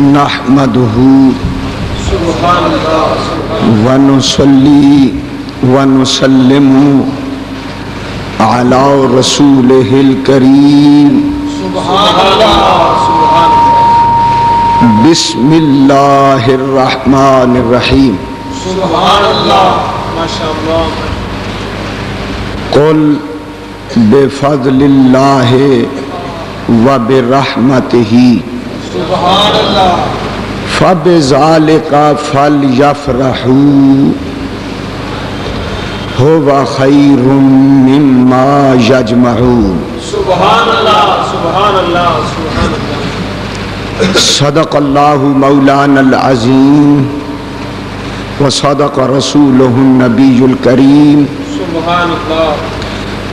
نحمده ونصلي ونسلم على رسوله الكريم بسم الله الرحمن الرحيم سبحان اللہ ما شاء اللہ قل بفضل الله وبرحمته سبحان اللہ فبذلك فليفرحوا هو خير مما يجمعون سبحان اللہ سبحان اللہ سبحان اللہ صدق الله مولانا العظيم وصدق رسوله النبي الكريم سبحان اللہ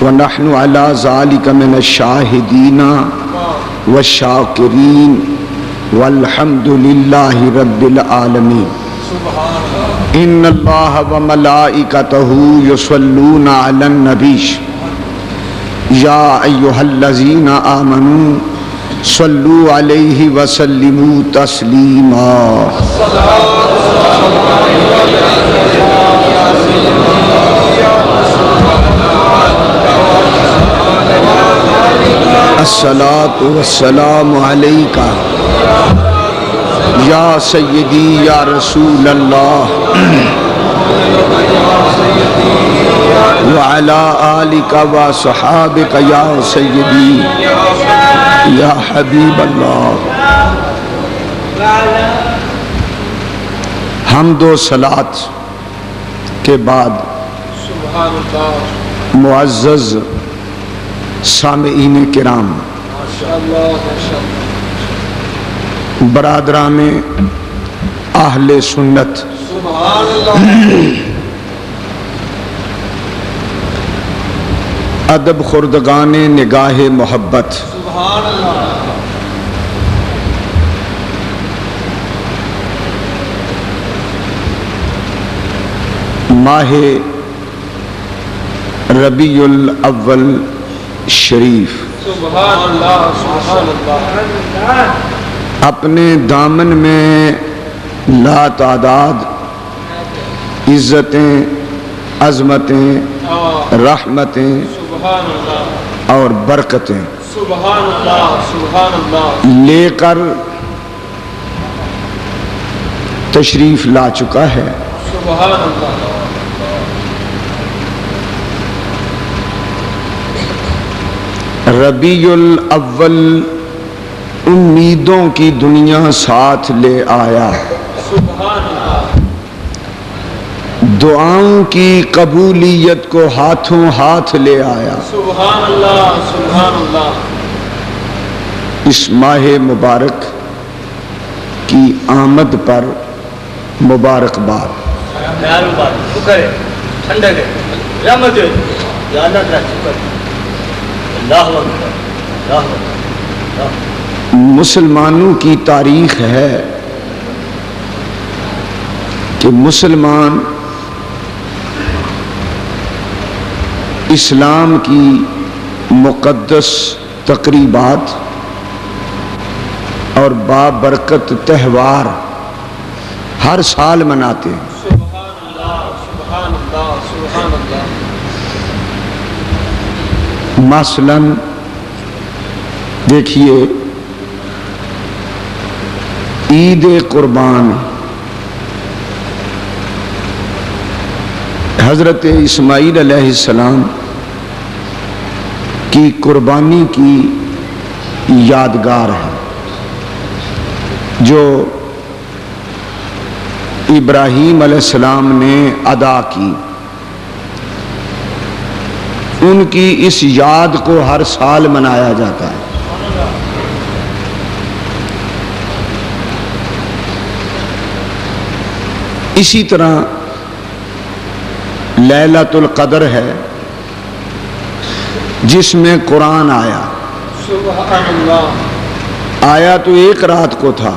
ونحن على ذلك من الشاهدين والشاكرين والحمد لله رب العالمين ان الله وملائكته يصلون على النبي يا ايها الذين آمنوا صلوا عليه وسلموا تسليما الصلاة والسلام عليك یا سیدی یا رسول اللہ وعلى آلك وصحابك یا سیدی یا حبیب اللہ. حمد و صلاۃ کے بعد سبحان اللہ معزز سامعین کرام، ماشاء اللہ ماشاء اللہ برادران اہل سنت، سبحان اللہ ادب خوردگان نگاہ محبت، سبحان اللہ ماہ ربیع الاول شریف سبحان اللہ سبحان اللہ اپنے دامن میں لا تعداد عزتیں، عظمتیں، رحمتیں سبحان اللہ اور برکتیں سبحان اللہ سبحان اللہ لے کر تشریف لا چکا ہے. سبحان اللہ ربیع الاول امیدوں کی دنیا ساتھ لے آیا، سبحان اللہ دعاؤں کی قبولیت کو ہاتھوں ہاتھ لے آیا. سبحان اللہ سبحان اللہ اس ماہ مبارک کی آمد پر مبارکباد. شکر ہے ٹھنڈک ہے رحمت ہے یا اللہ تعالیٰ شکر اللہ اکبر اللہ اکبر. مسلمانوں کی تاریخ ہے کہ مسلمان اسلام کی مقدس تقریبات اور بابرکت تہوار ہر سال مناتے ہیں. سبحان اللہ سبحان اللہ سبحان اللہ مثلاً دیکھیے عید قربان، حضرت اسماعیل علیہ السلام کی قربانی کی یادگار ہے جو ابراہیم علیہ السلام نے ادا کی. ان کی اس یاد کو ہر سال منایا جاتا ہے. اسی طرح لیلۃ القدر ہے جس میں قرآن آیا. سبحان اللہ آیا تو ایک رات کو تھا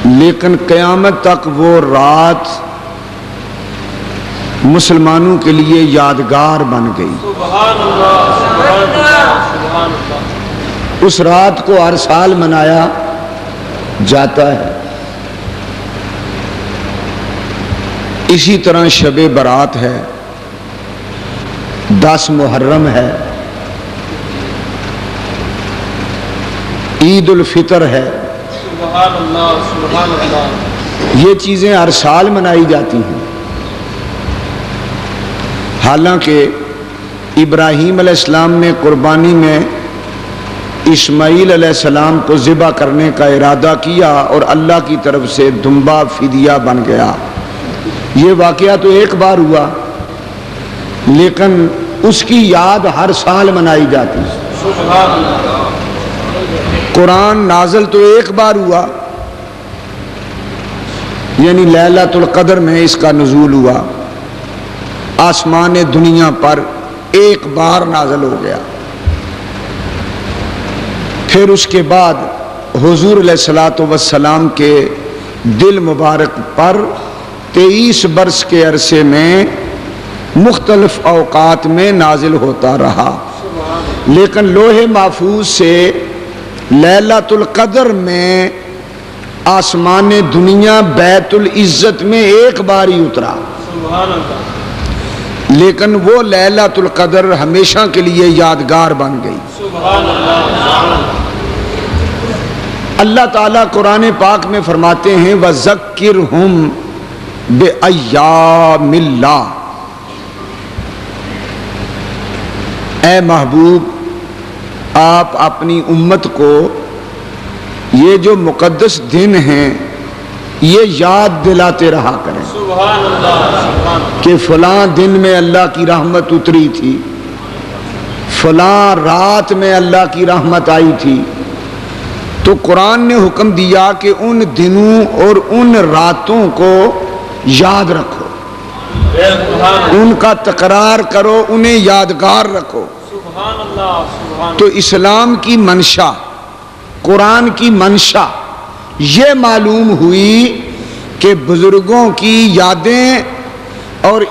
لیکن قیامت تک وہ رات مسلمانوں کے لیے یادگار بن گئی. سبحان اللہ سبحان اللہ سبحان اللہ اس رات کو ہر سال منایا جاتا ہے۔ اسی طرح شب برات ہے، 10 محرم ہے، عید الفطر ہے، سبحان اللہ سبحان اللہ۔ یہ چیزیں ہر سال منائی جاتی ہیں۔ حالانکہ ابراہیم علیہ السلام نے قربانی میں اسماعیل علیہ السلام کو ذبح کرنے کا ارادہ کیا اور اللہ کی طرف سے دمبا فدیہ بن گیا۔ یہ واقعہ تو ایک بار ہوا، لیکن اس کی یاد ہر سال منائی جاتی ہے۔ سبحان اللہ۔ قرآن نازل تو ایک بار ہوا، یعنی لیلۃ القدر میں اس کا نزول ہوا، آسمان دنیا پر ایک بار نازل ہو گیا۔ پھر اس کے بعد حضور علیہ الصلوۃ والسلام کے دل مبارک پر 23 برس کے عرصے میں مختلف اوقات میں نازل ہوتا رہا، لیکن لوح محفوظ سے لیلۃ القدر میں آسمان دنیا بیت العزت میں ایک بار ہی اترا، سبحان اللہ۔ لیکن وہ لیلۃ القدر ہمیشہ کے لیے یادگار بن گئی۔ سبحان اللہ۔ اللہ تعالیٰ قرآن پاک میں فرماتے ہیں وَذَكِّرْهُمْ بِأَيَّامِ اللَّهِ، اے محبوب آپ اپنی امت کو یہ جو مقدس دن ہیں یہ یاد دلاتے رہا کریں سبحان اللہ سبحان اللہ۔ کہ فلاں دن میں اللہ کی رحمت اتری تھی، فلاں رات میں اللہ کی رحمت آئی تھی۔ تو قرآن نے حکم دیا کہ ان دنوں اور ان راتوں کو یاد رکھو، ان کا تکرار کرو، انہیں یادگار رکھو۔ سبحان اللہ سبحان تو اسلام کی منشا، قرآن کی منشا یہ معلوم ہوئی کہ بزرگوں کی یادیں اور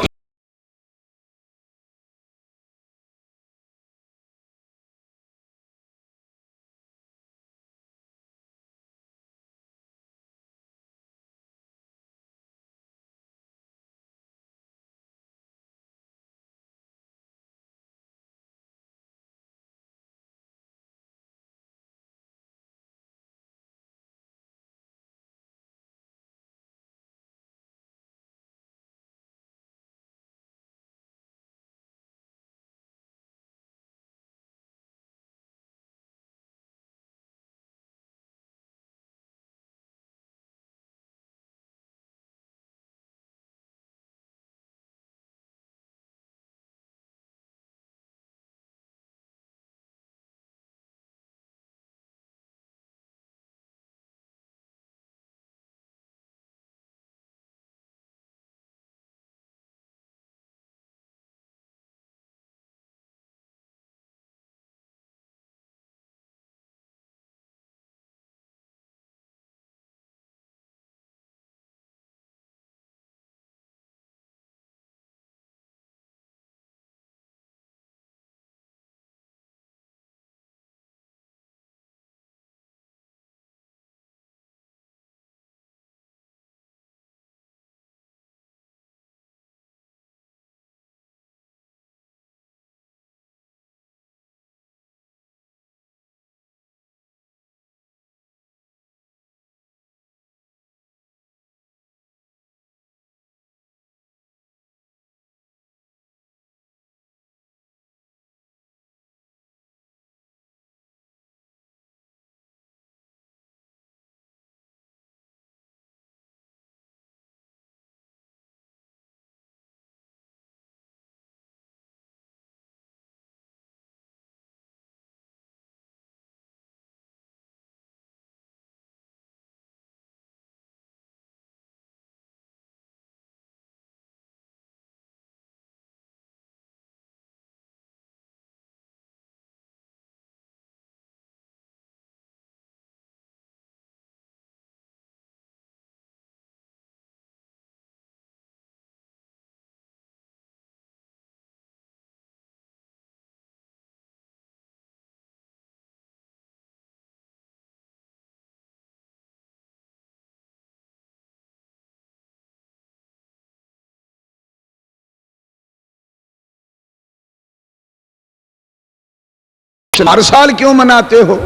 ہر سال کیوں مناتے ہو؟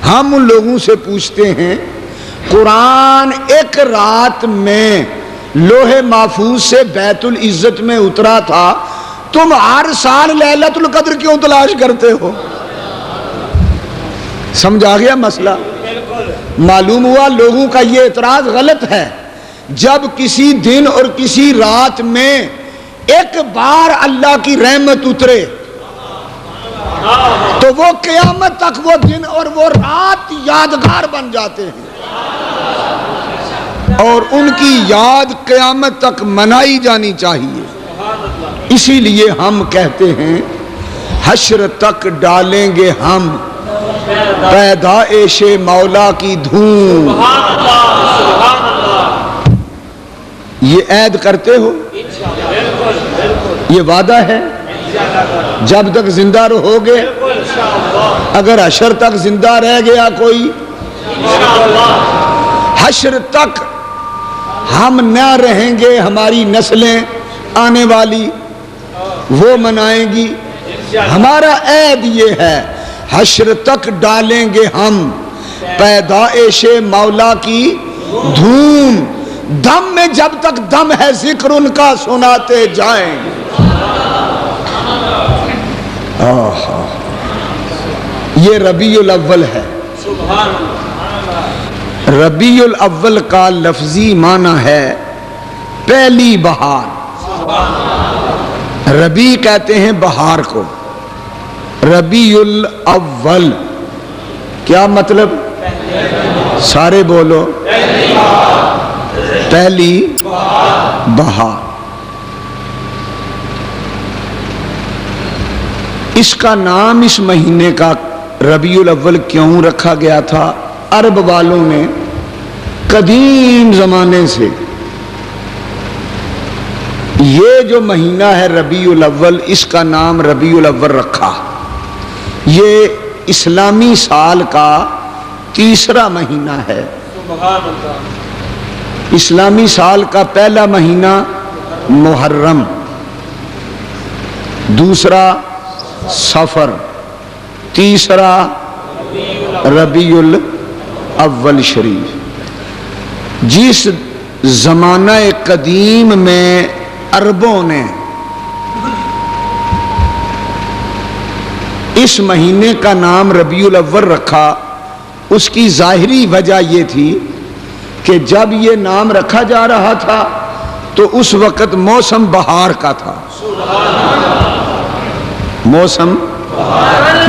ہم ان لوگوں سے پوچھتے ہیں قرآن ایک رات میں لوح محفوظ سے بیت العزت میں اترا تھا، تم ہر سال لیلۃ القدر کیوں تلاش کرتے ہو؟ سمجھ آ گیا مسئلہ؟ معلوم ہوا لوگوں کا یہ اعتراض غلط ہے۔ جب کسی دن اور کسی رات میں ایک بار اللہ کی رحمت اترے تو وہ قیامت تک وہ دن اور وہ رات یادگار بن جاتے ہیں، اور ان کی یاد قیامت تک منائی جانی چاہیے۔ اسی لیے ہم کہتے ہیں حشر تک ڈالیں گے ہم پیدائش مولا کی دھوم۔ یہ عید کرتے ہو؟ یہ وعدہ ہے جب تک زندہ رہو گے۔ اگر حشر تک زندہ رہ گیا کوئی، حشر تک ہم نہ رہیں گے، ہماری نسلیں آنے والی وہ منائیں گی۔ ہمارا عید یہ ہے حشر تک ڈالیں گے ہم پیدائش مولا کی دھوم، دم میں جب تک دم ہے ذکر ان کا سناتے جائیں۔ یہ ربیع الاول ہے۔ ربیع الاول کا لفظی معنی ہے پہلی بہار۔ ربیع کہتے ہیں بہار کو، ربیع الاول کیا مطلب؟ سارے بولو، پہلی بہار۔ اس کا نام اس مہینے کا ربیع الاول کیوں رکھا گیا تھا؟ عرب والوں نے قدیم زمانے سے یہ جو مہینہ ہے ربیع الاول، اس کا نام ربیع الاول رکھا۔ یہ اسلامی سال کا تیسرا مہینہ ہے۔ اسلامی سال کا پہلا مہینہ محرم، دوسرا صفر، تیسرا ربیع الاول شریف۔ جس زمانہ قدیم میں عربوں نے اس مہینے کا نام ربیع الاول رکھا، اس کی ظاہری وجہ یہ تھی کہ جب یہ نام رکھا جا رہا تھا تو اس وقت موسم بہار کا تھا، موسم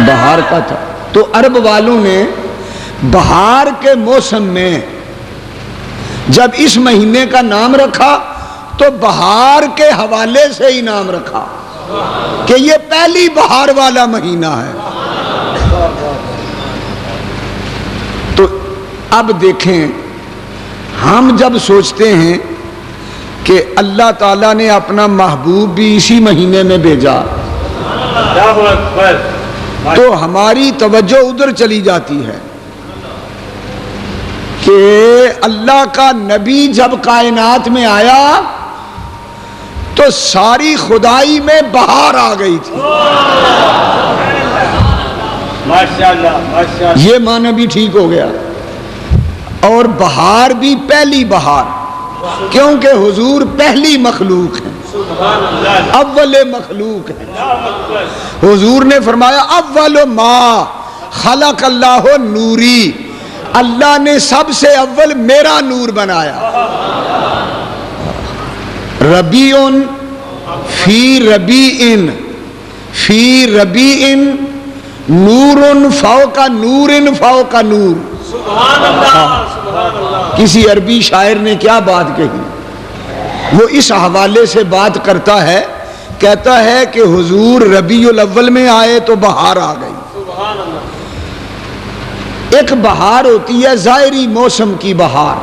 بہار کا تھا۔ تو عرب والوں نے بہار کے موسم میں جب اس مہینے کا نام رکھا تو بہار کے حوالے سے ہی نام رکھا کہ یہ پہلی بہار والا مہینہ ہے۔ تو اب دیکھیں، ہم جب سوچتے ہیں کہ اللہ تعالیٰ نے اپنا محبوب بھی اسی مہینے میں بھیجا تو ہماری توجہ ادھر چلی جاتی ہے کہ اللہ کا نبی جب کائنات میں آیا تو ساری خدائی میں بہار آ گئی تھی۔ یہ معنی بھی ٹھیک ہو گیا، اور بہار بھی پہلی بہار، کیونکہ حضور پہلی مخلوق ہے، اول مخلوق ہے۔ حضور نے فرمایا اول ما خلق اللہ نوری، اللہ نے سب سے اول میرا نور بنایا۔ ربیع فی ربیع فی ربیع نور فوق نور فوق نور۔ کسی عربی شاعر نے کیا بات کہی، وہ اس حوالے سے بات کرتا ہے، کہتا ہے کہ حضور ربیع الاول میں آئے تو بہار آ گئی۔ ایک بہار ہوتی ہے ظاہری موسم کی بہار،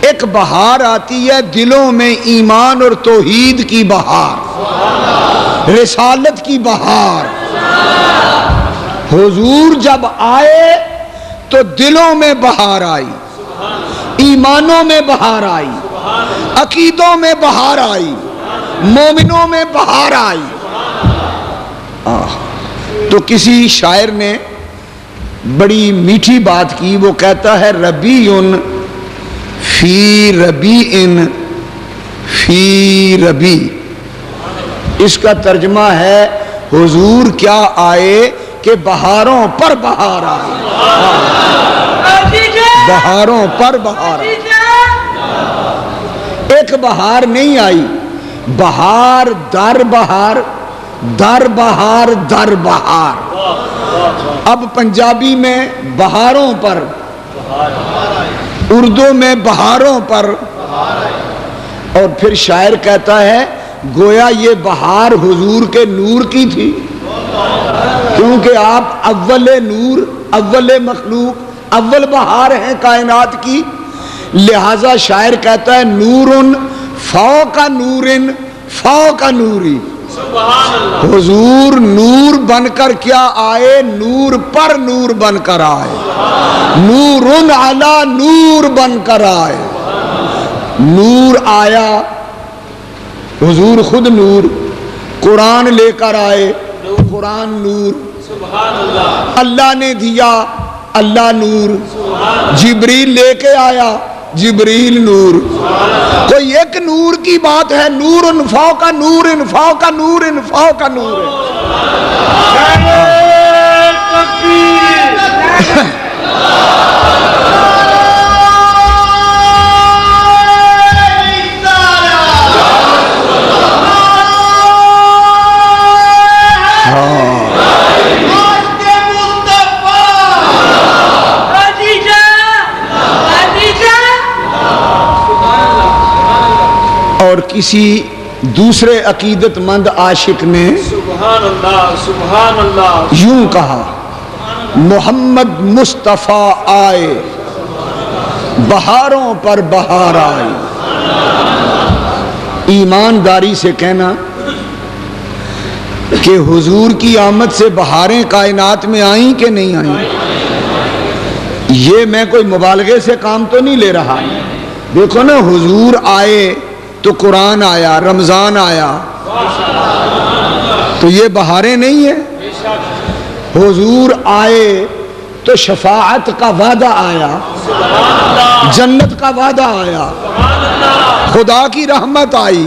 ایک بہار آتی ہے دلوں میں ایمان اور توحید کی بہار، رسالت کی بہار۔ حضور جب آئے تو دلوں میں بہار آئی، ایمانوں میں بہار آئی، عقیدوں میں بہار آئی، مومنوں میں بہار آئی۔ تو کسی شاعر نے بڑی میٹھی بات کی، وہ کہتا ہے ربیع فی ربیع فی ربیع، اس کا ترجمہ ہے حضور کیا آئے کہ بہاروں پر بہار آئے، بہاروں پر بہار آئے۔ ایک بہار نہیں آئی، بہار در بہار، در بہار در بہار۔ اب پنجابی میں بہاروں پر، اردو میں بہاروں پر، اور پھر شاعر کہتا ہے گویا یہ بہار حضور کے نور کی تھی، کیونکہ آپ اول نور، اول مخلوق، اول بہار ہیں کائنات کی، لہذا شاعر کہتا ہے نور فوق نور فوق نوری، حضور نور بن کر کیا آئے، نور پر نور بن کر آئے، نور علی نور بن کر آئے۔ نور آیا، حضور خود نور، قرآن لے کر آئے، قرآن نور، اللہ نے دیا، اللہ نور، جبریل لے کے آیا، جبریل نور۔ کوئی ایک نور کی بات ہے، نور فوق نور فوق نور فوق نور۔ اور کسی دوسرے عقیدت مند عاشق نے سبحان اللہ سبحان اللہ یوں کہا محمد مصطفیٰ آئے بہاروں پر بہار آئی۔ ایمانداری سے کہنا کہ حضور کی آمد سے بہاریں کائنات میں آئیں کہ نہیں آئیں، یہ میں کوئی مبالغے سے کام تو نہیں لے رہا۔ دیکھو نا، حضور آئے تو قرآن آیا، رمضان آیا، تو یہ بہاریں نہیں ہیں۔ حضور آئے تو شفاعت کا وعدہ آیا، جنت کا وعدہ آیا، خدا کی رحمت آئی،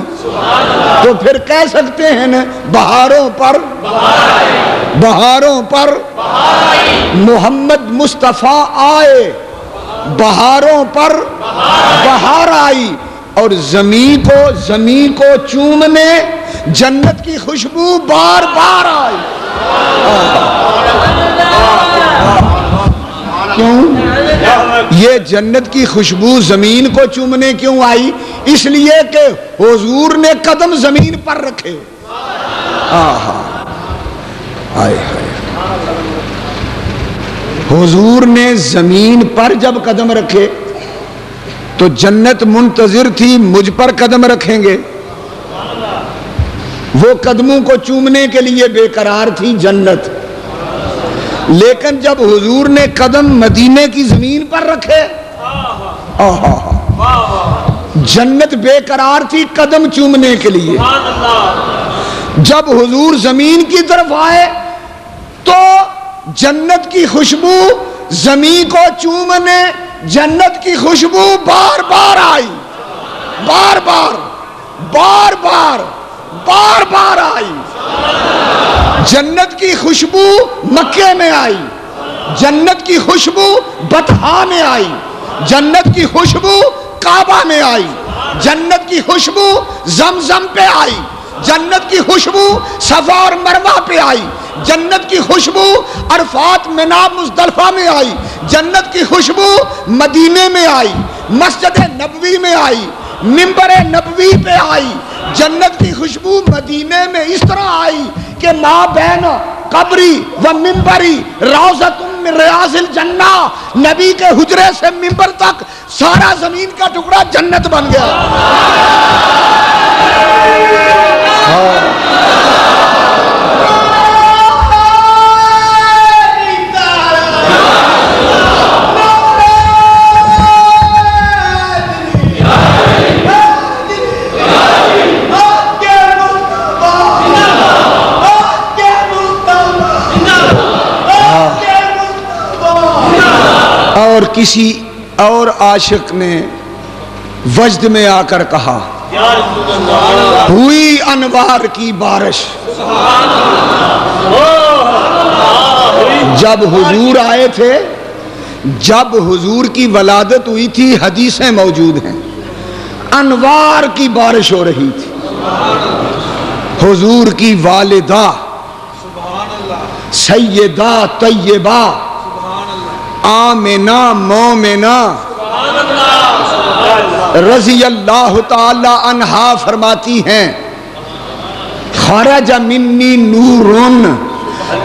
تو پھر کہہ سکتے ہیں نا بہاروں پر بہاروں پر محمد مصطفیٰ آئے، بہاروں پر بہار آئی، اور زمین کو چومنے جنت کی خوشبو بار بار آئی۔ کیوں یہ جنت کی خوشبو زمین کو چومنے کیوں آئی؟ اس لیے کہ حضور نے قدم زمین پر رکھے۔ حضور نے زمین پر جب قدم رکھے تو جنت منتظر تھی مجھ پر قدم رکھیں گے، وہ قدموں کو چومنے کے لیے بے قرار تھی جنت۔ لیکن جب حضور نے قدم مدینے کی زمین پر رکھے، جنت بے قرار تھی قدم چومنے کے لیے۔ جب حضور زمین کی طرف آئے تو جنت کی خوشبو زمین کو چومنے، جنت کی خوشبو بار بار آئی، بار بار بار بار بار بار آئی۔ جنت کی خوشبو مکے میں آئی، جنت کی خوشبو بطحا میں آئی، جنت کی خوشبو کعبہ میں آئی، جنت کی خوشبو زمزم پہ آئی، جنت کی خوشبو صفا اور مروہ پہ آئی، جنت کی خوشبو عرفات منا مزدلفہ میں آئی، جنت کی خوشبو مدینے میں آئی، مسجد نبوی میں آئی، منبر نبوی پہ آئی۔ جنت کی خوشبو مدینے میں اس طرح آئی کہ ما بین قبری و منبری روضۃ من ریاض الجنہ، نبی کے حجرے سے منبر تک سارا زمین کا ٹکڑا جنت بن گیا۔ کسی اور عاشق نے وجد میں آ کر کہا ہوئی انوار کی بارش. جب حضور آئے تھے، جب حضور کی ولادت ہوئی تھی، حدیثیں موجود ہیں، انوار کی بارش ہو رہی تھی. حضور کی والدہ سیدہ طیبہ آمنہ مومنہ رضی اللہ تعالی عنہا فرماتی ہیں خرج منی نورن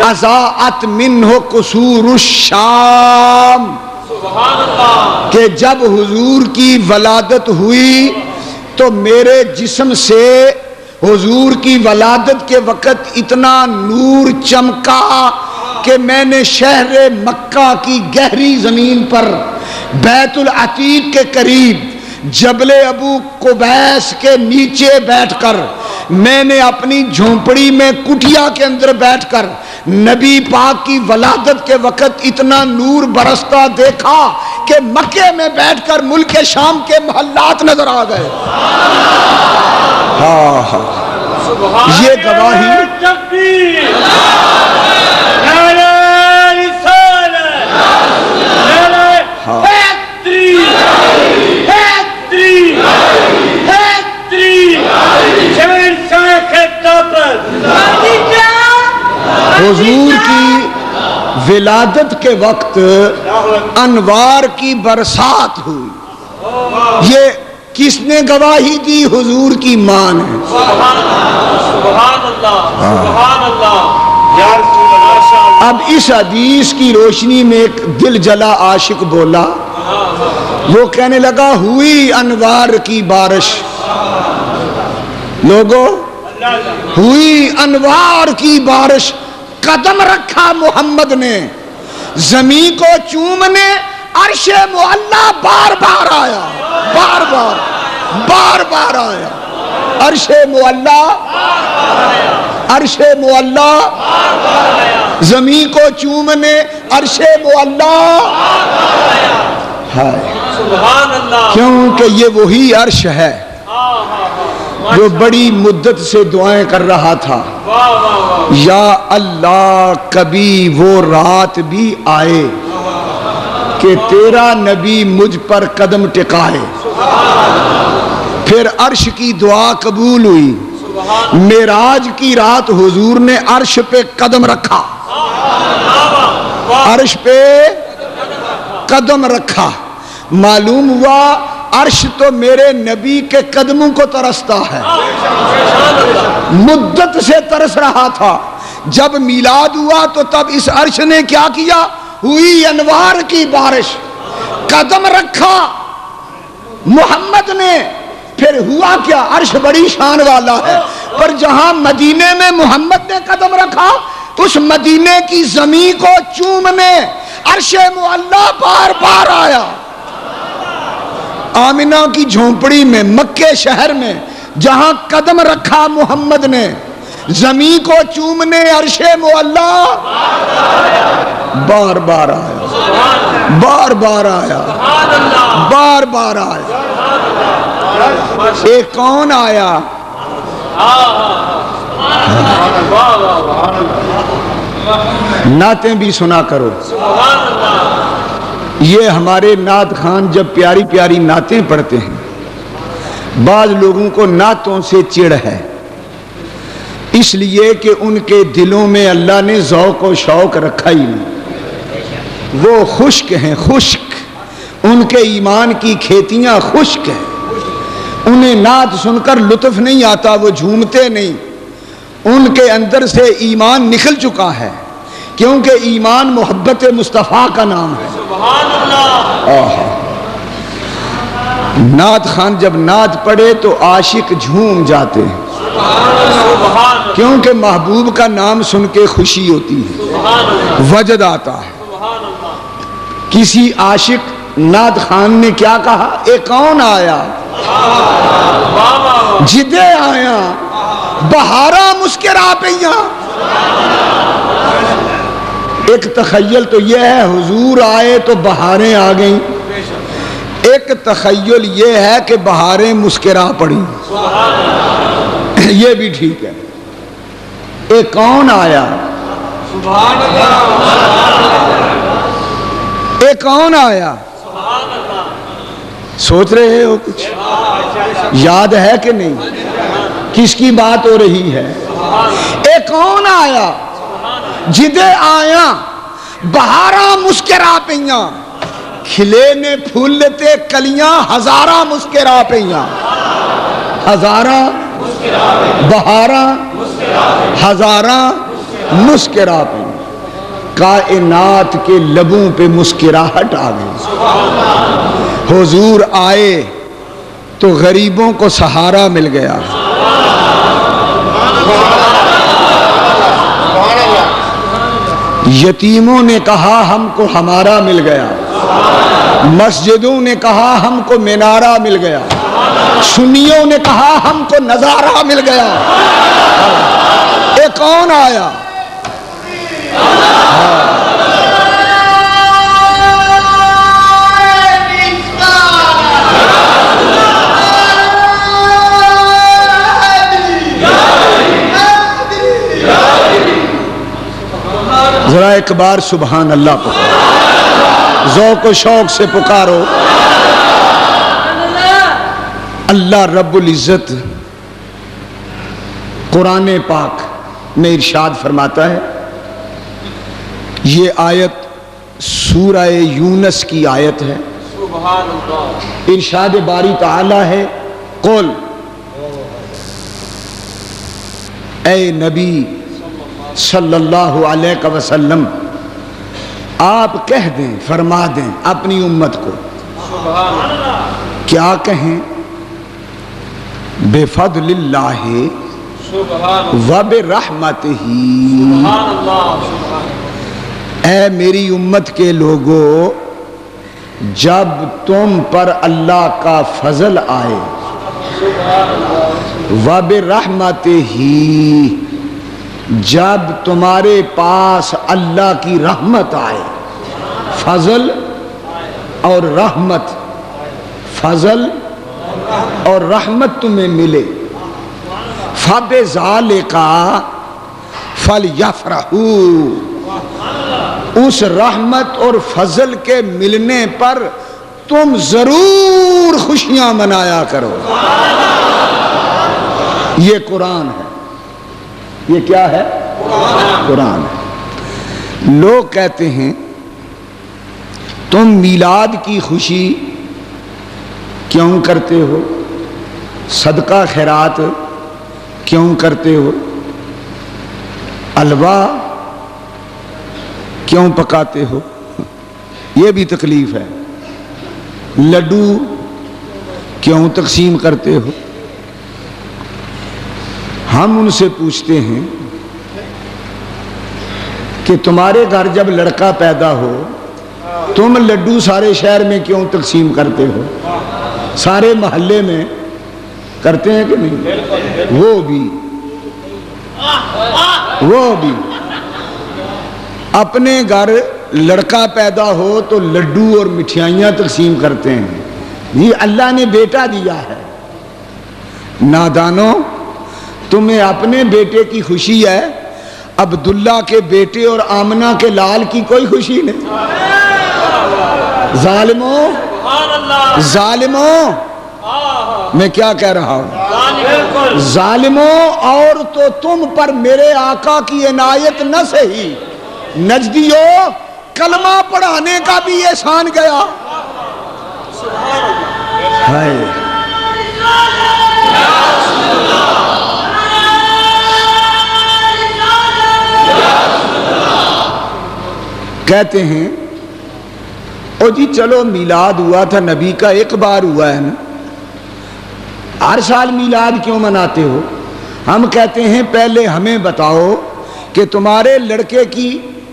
اضاءت منہ قصور الشام، کہ جب حضور کی ولادت ہوئی تو میرے جسم سے حضور کی ولادت کے وقت اتنا نور چمکا کہ میں نے شہر مکہ کی گہری زمین پر بیت العتیق کے قریب جبل ابو قبیس کے نیچے بیٹھ کر میں نے اپنی جھونپڑی میں کٹیا کے اندر بیٹھ کر نبی پاک کی ولادت کے وقت اتنا نور برستا دیکھا کہ مکے میں بیٹھ کر ملک شام کے محلات نظر آ گئے. ہاں ہاں یہ گواہی حضور کی ولادت کے وقت انوار کی برسات ہوئی. یہ کس نے گواہی دی؟ حضور کی ماں نے. اب اس حدیث کی روشنی میں ایک دل جلا عاشق بولا، وہ کہنے لگا ہوئی انوار کی بارش. لوگوں، ہوئی انوار کی بارش. قدم رکھا محمد نے زمین کو چومنے، عرش معلا بار بار آیا، بار بار بار بار آیا. عرش معلا، عرش معلا زمین کو چومنے، عرش معلا. کیونکہ یہ وہی عرش ہے جو بڑی مدت سے دعائیں کر رہا تھا، یا اللہ کبھی وہ رات بھی آئے کہ تیرا نبی مجھ پر قدم ٹکائے. پھر عرش کی دعا قبول ہوئی. معراج کی رات حضور نے عرش پہ قدم رکھا، عرش پہ قدم رکھا. معلوم ہوا عرش تو میرے نبی کے قدموں کو ترستا ہے، مدت سے ترس رہا تھا. جب میلاد ہوا تو تب اس عرش نے کیا کیا؟ ہوئی انوار کی بارش. قدم رکھا محمد نے. پھر ہوا کیا؟ عرش بڑی شان والا ہے، پر جہاں مدینے میں محمد نے قدم رکھا اس مدینے کی زمین کو چومنے عرش معلا بار بار آیا. آمنہ کی جھونپڑی میں مکے شہر میں جہاں قدم رکھا محمد نے زمین کو چومنے عرش معلا بار بار آیا، بار بار آیا، بار بار آیا. ایک کون آیا؟ نعتیں بھی سنا کرو. یہ ہمارے نعت خان جب پیاری پیاری نعتیں پڑھتے ہیں، بعض لوگوں کو نعتوں سے چڑ ہے، اس لیے کہ ان کے دلوں میں اللہ نے ذوق و شوق رکھا ہی نہیں. وہ خشک ہیں، خشک. ان کے ایمان کی کھیتیاں خشک ہیں. انہیں نعت سن کر لطف نہیں آتا، وہ جھومتے نہیں. ان کے اندر سے ایمان نکل چکا ہے، کیونکہ ایمان محبت مصطفیٰ کا نام ہے. نعت خان جب نعت پڑھے تو عاشق جھوم جاتے ہیں، کیونکہ محبوب کا نام سن کے خوشی ہوتی ہے، وجد آتا ہے. کسی عاشق نعت خان نے کیا کہا؟ ایک کون آیا جدے آیا بہارا مسکرا پئیاں. ایک تخیل تو یہ ہے حضور آئے تو بہاریں آ گئیں، ایک تخیل یہ ہے کہ بہاریں مسکرا پڑی، یہ بھی ٹھیک ہے۔ ایک کون آیا؟ سبحان اللہ، ایک کون آیا؟ سبحان اللہ، سوچ رہے ہو کچھ؟ یاد ہے کہ نہیں؟ کس کی بات ہو رہی ہے؟ ایک کون آیا جدے آیا بہاراں مسکرا پئیاں، کھلے نے پھولتے کلیاں ہزاراں مسکرا پئیاں، ہزاراں بہاراں ہزاراں مسکرا پئیاں، کائنات کے لبوں پہ مسکراہٹ آ گئی۔ حضور آئے تو غریبوں کو سہارا مل گیا، یتیموں نے کہا ہم کو ہمارا مل گیا، مسجدوں نے کہا ہم کو مینارہ مل گیا، سنیوں نے کہا ہم کو نظارہ مل گیا۔ ایک کون آیا؟ ذرا ایک بار سبحان اللہ پکارو، ذوق و شوق سے پکارو۔ اللہ رب العزت قرآن پاک میں ارشاد فرماتا ہے، یہ آیت سورہ یونس کی آیت ہے، سبحان اللہ، ارشاد باری تعالی ہے، قل اے نبی صلی اللہ علیہ وسلم آپ کہہ دیں، فرما دیں اپنی امت کو، سبحان اللہ، کیا کہیں؟ بفضل اللہ سبحان اللہ، وبرحمتہ، سبحان اللہ، سبحان اے میری امت کے لوگوں، جب تم پر اللہ کا فضل آئے، وبرحمتہ، جب تمہارے پاس اللہ کی رحمت آئے، فضل اور رحمت، فضل اور رحمت تمہیں ملے، فَبِذَالِكَ فَلْيَفْرَحُوا، اس رحمت اور فضل کے ملنے پر تم ضرور خوشیاں منایا کرو۔ یہ قرآن ہے، یہ کیا ہے؟ قرآن ہے۔ لوگ کہتے ہیں تم میلاد کی خوشی کیوں کرتے ہو، صدقہ خیرات کیوں کرتے ہو، حلوہ کیوں پکاتے ہو، یہ بھی تکلیف ہے، لڈو کیوں تقسیم کرتے ہو۔ ہم ان سے پوچھتے ہیں کہ تمہارے گھر جب لڑکا پیدا ہو تم لڈو سارے شہر میں کیوں تقسیم کرتے ہو؟ سارے محلے میں کرتے ہیں کہ نہیں؟ وہ بھی اپنے گھر لڑکا پیدا ہو تو لڈو اور مٹھائیاں تقسیم کرتے ہیں، یہ اللہ نے بیٹا دیا ہے۔ نادانو، تمہیں اپنے بیٹے کی خوشی ہے، عبداللہ کے بیٹے اور آمنہ کے لال کی کوئی خوشی نہیں۔ ظالموں، میں کیا کہہ رہا ہوں؟ ظالموں، اور تو تم پر میرے آقا کی عنایت نہ سہی، نجدیوں کلمہ پڑھانے کا بھی احسان گیا۔ ہائے، کہتے ہیں او جی چلو میلاد ہوا تھا نبی کا، ایک بار ہوا ہے نا، ہر سال میلاد کیوں مناتے ہو؟ ہم کہتے ہیں پہلے ہمیں بتاؤ کہ تمہارے لڑکے کی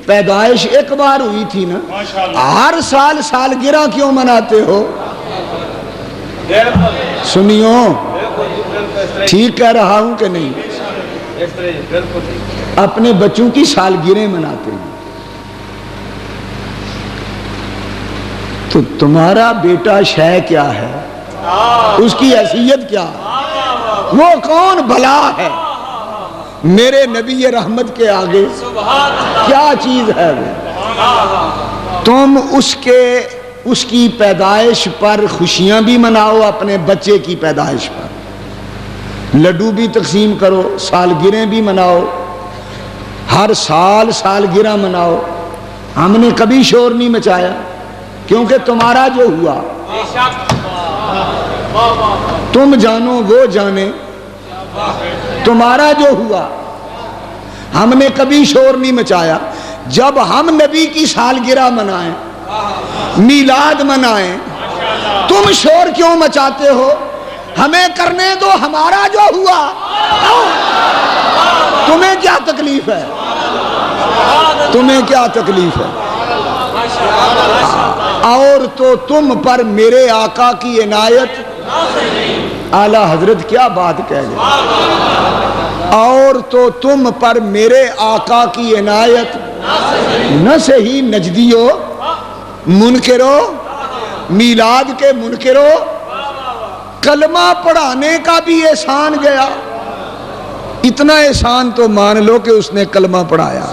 پیدائش ایک بار ہوئی تھی نا، ہر سال سالگرہ کیوں مناتے ہو؟ سنیو، ٹھیک کہہ رہا ہوں کہ نہیں؟ اپنے بچوں کی سالگرہیں مناتے ہیں، تو تمہارا بیٹا شے کیا ہے، اس کی حیثیت کیا ہے، وہ کون بھلا ہے میرے نبی رحمت کے آگے، کیا چیز ہے وہ؟ تم اس کی پیدائش پر خوشیاں بھی مناؤ، اپنے بچے کی پیدائش پر لڈو بھی تقسیم کرو، سالگرہیں بھی مناؤ، ہر سال سالگرہ مناؤ۔ ہم نے کبھی شور نہیں مچایا، کیونکہ تمہارا جو ہوا تم جانو وہ جانے، تمہارا جو ہوا ہم نے کبھی شور نہیں مچایا۔ جب ہم نبی کی سالگرہ منائیں، میلاد منائیں، تم شور کیوں مچاتے ہو؟ ہمیں کرنے دو ہمارا جو ہوا، تمہیں کیا تکلیف ہے؟ تمہیں کیا تکلیف ہے؟ اور تو تم پر میرے آقا کی عنایت، اعلیٰ حضرت کیا بات کہہ گئے، اور تو تم پر میرے آقا کی عنایت نہ صحیح نجدیو منکرو، میلاد کے منکرو، کلمہ پڑھانے کا بھی احسان گیا۔ اتنا احسان تو مان لو کہ اس نے کلمہ پڑھایا،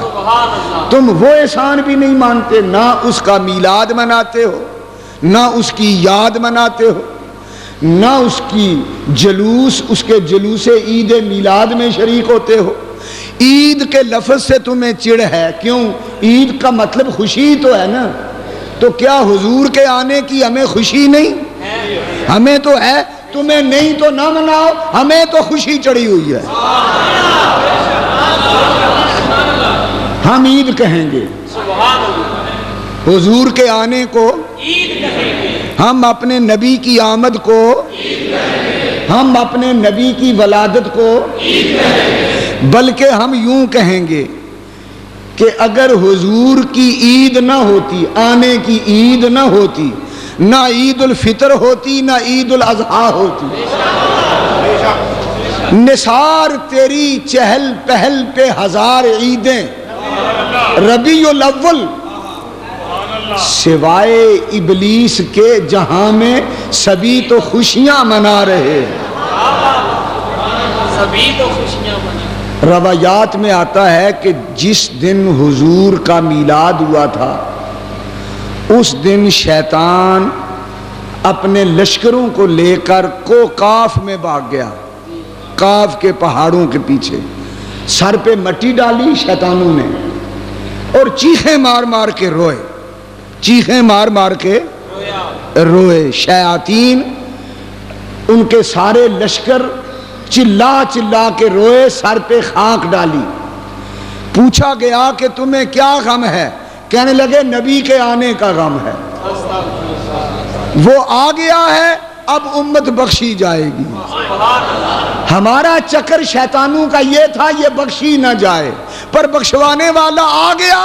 تم وہ احسان بھی نہیں مانتے، نہ اس کا میلاد مناتے ہو، نہ اس کی یاد مناتے ہو، نہ اس کی جلوس، اس کے جلوس عید میلاد میں شریک ہوتے ہو۔ عید کے لفظ سے تمہیں چڑ ہے، کیوں؟ عید کا مطلب خوشی تو ہے نا، تو کیا حضور کے آنے کی ہمیں خوشی نہیں؟ ہمیں تو ہے، تمہیں نہیں تو نہ مناؤ، ہمیں تو خوشی چڑھی ہوئی ہے۔ ہم عید کہیں گے، حضور کے آنے کو، ہم اپنے نبی کی آمد کو، ہم اپنے نبی کی ولادت کو، بلکہ ہم یوں کہیں گے کہ اگر حضور کی عید نہ ہوتی، آنے کی عید نہ ہوتی، نہ عید الفطر ہوتی، نہ عید الاضحیٰ ہوتی، نثار تیری چہل پہل پہ ہزار عیدیں، ربیع الاول سوائے ابلیس کے جہاں میں سبھی تو خوشیاں منا رہے، سبھی تو خوشیاں منا۔ روایات میں آتا ہے کہ جس دن حضور کا میلاد ہوا تھا، اس دن شیطان اپنے لشکروں کو لے کر کوکاف میں بھاگ گیا، کاف کے پہاڑوں کے پیچھے، سر پہ مٹی ڈالی شیطانوں نے اور چیخیں مار مار کے روئے، چیخیں مار مار کے روئے، شیاطین ان کے سارے لشکر چلا چلا کے روئے، سر پہ خاک ڈالی۔ پوچھا گیا کہ تمہیں کیا غم ہے؟ کہنے لگے نبی کے آنے کا غم ہے، وہ آ گیا ہے، اب امت بخشی جائے گی۔ ہمارا چکر شیطانوں کا یہ تھا یہ بخشی نہ جائے، پر بخشوانے والا آ گیا،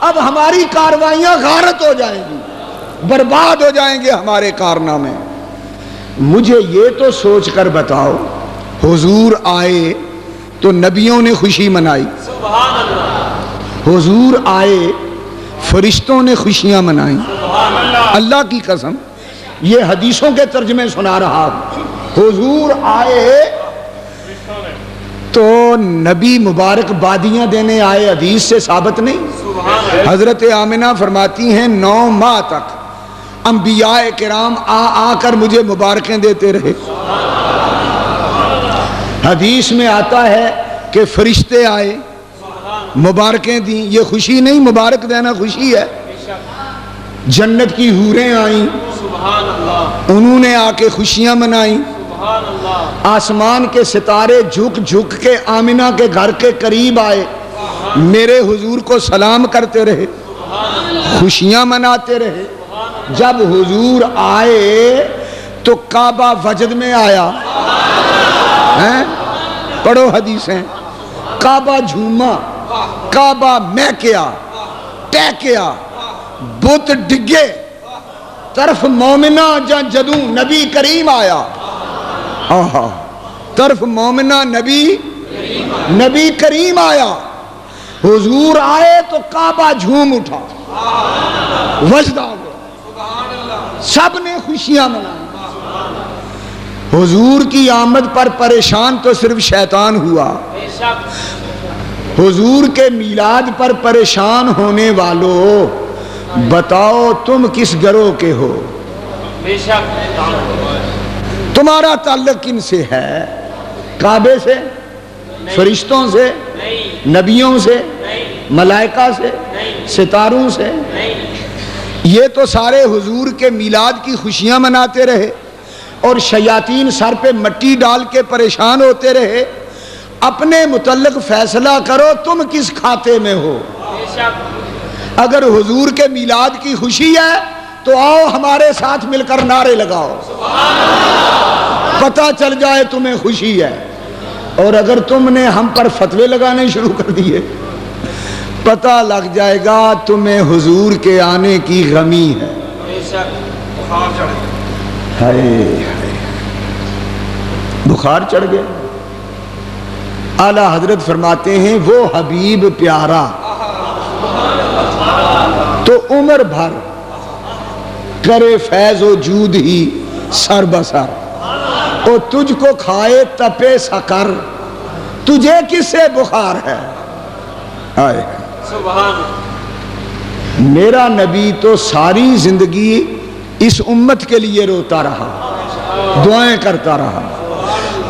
اب ہماری کاروائیاں غارت ہو جائیں گی، برباد ہو جائیں گے ہمارے کارنامے۔ مجھے یہ تو سوچ کر بتاؤ، حضور آئے تو نبیوں نے خوشی منائی، حضور آئے فرشتوں نے خوشیاں منائیں، اللہ کی قسم یہ حدیثوں کے ترجمے سنا رہا ہوں۔ حضور آئے تو نبی مبارک بادیاں دینے آئے، حدیث سے ثابت نہیں؟ حضرت آمنہ فرماتی ہیں 9 ماہ تک انبیاء کرام آ کر مجھے مبارکیں دیتے رہے۔ حدیث میں آتا ہے کہ فرشتے آئے مبارکیں دیں، یہ خوشی نہیں، مبارک دینا خوشی ہے۔ جنت کی حوریں آئیں، انہوں نے آ کے خوشیاں منائیں۔ آسمان کے ستارے جھک جھک کے آمنہ کے گھر کے قریب آئے، میرے حضور کو سلام کرتے رہے، خوشیاں مناتے رہے۔ جب حضور آئے تو کعبہ وجد میں آیا، پڑھو حدیثیں، کعبہ جھوما، کعبہ مہکیا، ٹہکیا، بت ڈگے، طرف مومنہ جدوں نبی کریم آیا، طرف مومنہ نبی کریم آیا۔ حضور آئے تو کعبہ جھوم اٹھا، وجد آ گیا۔ سب نے خوشیاں منائی۔ حضور کی آمد پر پریشان تو صرف شیطان ہوا، حضور کے میلاد پر پریشان ہونے والوں بتاؤ تم کس گروہ کے ہو؟ تمہارا تعلق کن سے ہے؟ کعبے سے، فرشتوں سے، نبیوں سے، ملائکہ سے، ستاروں سے؟ یہ تو سارے حضور کے میلاد کی خوشیاں مناتے رہے اور شیاطین سر پہ مٹی ڈال کے پریشان ہوتے رہے۔ اپنے متعلق فیصلہ کرو تم کس کھاتے میں ہو؟ اگر حضور کے میلاد کی خوشی ہے تو آؤ ہمارے ساتھ مل کر نعرے لگاؤ، پتہ چل جائے تمہیں خوشی ہے۔ اور اگر تم نے ہم پر فتوے لگانے شروع کر دیے پتہ لگ جائے گا تمہیں حضور کے آنے کی غمی ہے۔ بخار چڑھ گیا۔ اعلیٰ حضرت فرماتے ہیں وہ حبیب پیارا تو عمر بھر کرے فیض و جود ہی سر بسر، اور تجھ کو کھائے تپے سکر، تجھے کس سے بخار ہے؟ آئے میرا نبی تو ساری زندگی اس امت کے لیے روتا رہا، دعائیں کرتا رہا۔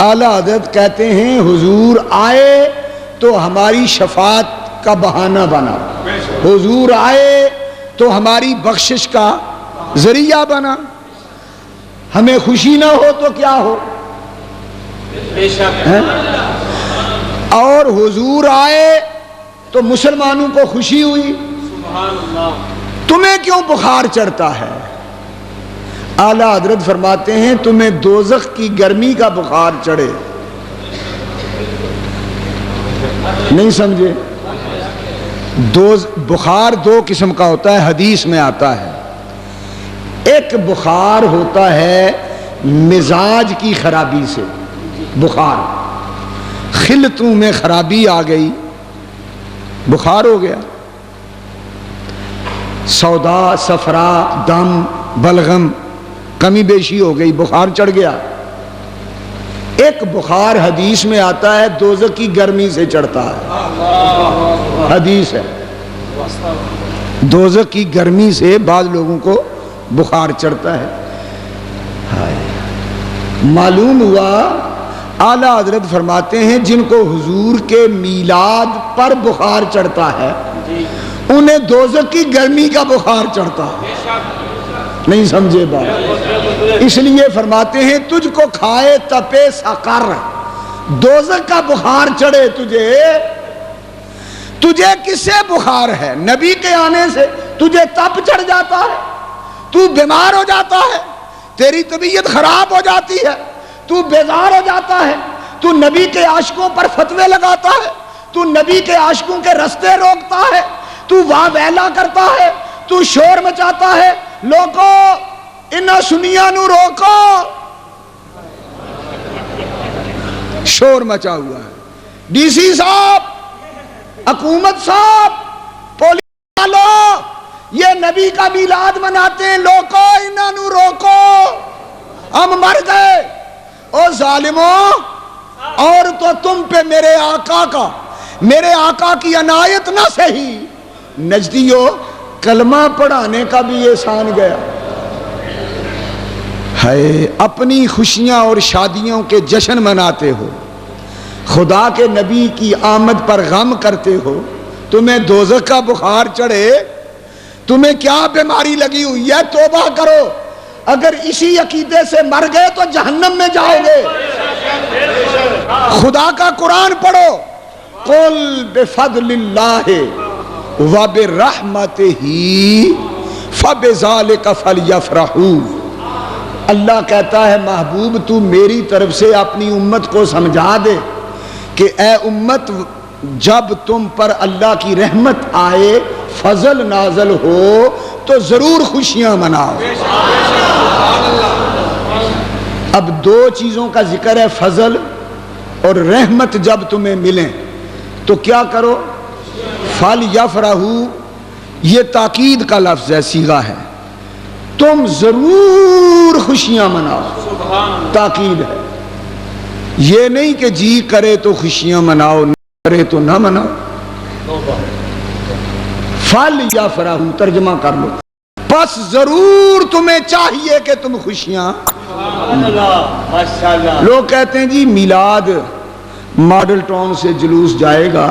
اعلیٰ حضرت کہتے ہیں حضور آئے تو ہماری شفاعت کا بہانہ بنا، حضور آئے تو ہماری بخشش کا ذریعہ بنا۔ ہمیں خوشی نہ ہو تو کیا ہو؟ اور حضور آئے تو مسلمانوں کو خوشی ہوئی۔ تمہیں کیوں بخار چڑھتا ہے؟ اعلیٰ حضرت فرماتے ہیں تمہیں دوزخ کی گرمی کا بخار چڑھے۔ نہیں سمجھے؟ بخار دو قسم کا ہوتا ہے، حدیث میں آتا ہے۔ ایک بخار ہوتا ہے مزاج کی خرابی سے، بخار خلطوں میں خرابی آ گئی، بخار ہو گیا، سودا صفرا دم بلغم کمی بیشی ہو گئی، بخار چڑھ گیا۔ ایک بخار حدیث میں آتا ہے دوزخ کی گرمی سے چڑھتا ہے، حدیث ہے دوزخ کی گرمی سے بعض لوگوں کو بخار چڑھتا ہے۔ معلوم ہوا اعلیٰ حضرت فرماتے ہیں جن کو حضور کے میلاد پر بخار چڑھتا ہے انہیں دوزخ کی گرمی کا بخار چڑھتا ہے۔ نہیں سمجھے بات؟ اس لیے فرماتے ہیں تجھ کو کھائے تپے سقر، دوزخ کا بخار چڑھے تجھے کس سے بخار ہے؟ نبی کے آنے سے تجھے تپ چڑھ جاتا ہے، تو بیمار ہو جاتا ہے، تیری طبیعت خراب ہو جاتی ہے، تو بیزار ہو جاتا ہے، تو نبی کے عاشقوں پر فتوے لگاتا ہے، تو نبی کے عاشقوں کے رستے روکتا ہے، تو واہ ویلا کرتا ہے، تو شور مچاتا ہے، لوگو انہاں سنیاں نو روکو، شور مچا ہوا ہے۔ ڈی سی صاحب، حکومت صاحب، پولیس والو، یہ نبی کا میلاد مناتے ہیں، لوگو انہاں نو روکو، ہم مر گئے۔ او ظالموں، اور تو تم پہ میرے آقا کی عنایت نہ سہی، نجدیو کلمہ پڑھانے کا بھی احسان گیا ہے۔ اپنی خوشیاں اور شادیوں کے جشن مناتے ہو، خدا کے نبی کی آمد پر غم کرتے ہو، تمہیں دوزخ کا بخار چڑھے، تمہیں کیا بیماری لگی ہوئی ہے؟ توبہ کرو، اگر اسی عقیدے سے مر گئے تو جہنم میں جاؤ گے۔ خدا کا قرآن پڑھو، قل بفضل اللہ وبرحمتہ فبذلک فلیفرحوا۔ اللہ کہتا ہے محبوب تو میری طرف سے اپنی امت کو سمجھا دے کہ اے امت جب تم پر اللہ کی رحمت آئے، فضل نازل ہو تو ضرور خوشیاں مناؤ۔ اب دو چیزوں کا ذکر ہے، فضل اور رحمت جب تمہیں ملیں تو کیا کرو؟ فَلْيَفْرَحُوا، یہ تاکید کا لفظ ہے، صیغہ ہے، تم ضرور خوشیاں مناؤ، تاکید ہے، یہ نہیں کہ جی کرے تو خوشیاں مناؤ، نہ کرے تو نہ مناؤ۔ فل یا فراہو ترجمہ کر لو، بس ضرور تمہیں چاہیے کہ تم خوشیاں۔ لوگ کہتے ہیں جی میلاد ماڈل ٹاؤن سے جلوس جائے گا،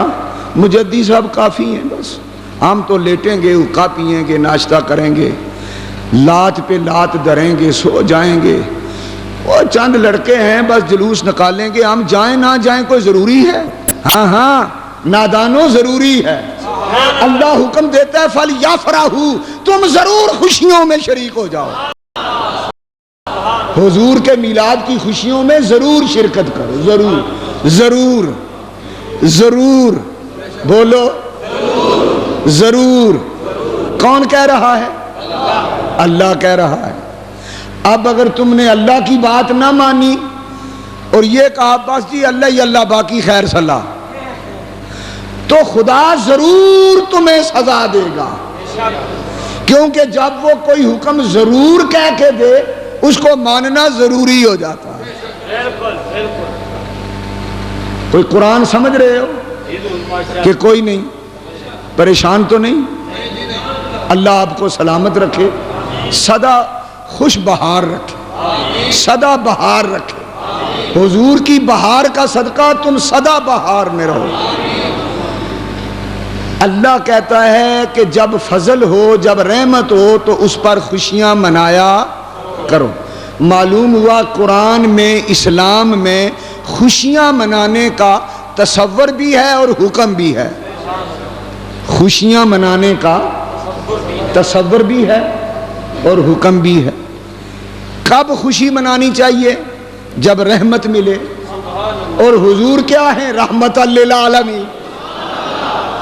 مجدی صاحب کافی ہیں، بس ہم تو لیٹیں گے، حقہ پیئیں گے، ناشتہ کریں گے، لات پہ لات دریں گے، سو جائیں گے، وہ چند لڑکے ہیں بس جلوس نکالیں گے، ہم جائیں نہ جائیں کوئی ضروری ہے؟ ہاں ہاں نادانو ضروری ہے، اللہ حکم دیتا ہے فَلْيَفْرَحُوا، تم ضرور خوشیوں میں شریک ہو جاؤ، حضور کے میلاد کی خوشیوں میں ضرور شرکت کرو، ضرور ضرور ضرور، بولو ضرور۔ کون کہہ رہا ہے؟ اللہ کہہ رہا ہے۔ اب اگر تم نے اللہ کی بات نہ مانی اور یہ کہا بس جی اللہ ہی اللہ باقی خیر صلاح، تو خدا ضرور تمہیں سزا دے گا، کیونکہ جب وہ کوئی حکم ضرور کہہ کے دے اس کو ماننا ضروری ہو جاتا ہے۔ کوئی قرآن سمجھ رہے ہو کہ کوئی نہیں؟ پریشان تو نہیں؟ اللہ آپ کو سلامت رکھے، سدا خوش بہار رکھے، سدا بہار رکھے، حضور کی بہار کا صدقہ تم سدا بہار میں رہو۔ اللہ کہتا ہے کہ جب فضل ہو، جب رحمت ہو تو اس پر خوشیاں منایا کرو۔ معلوم ہوا قرآن میں، اسلام میں خوشیاں منانے کا تصور بھی ہے اور حکم بھی ہے، خوشیاں منانے کا تصور بھی ہے اور حکم بھی ہے۔ کب خوشی منانی چاہیے؟ جب رحمت ملے، اور حضور کیا ہیں؟ رحمت للعالمین۔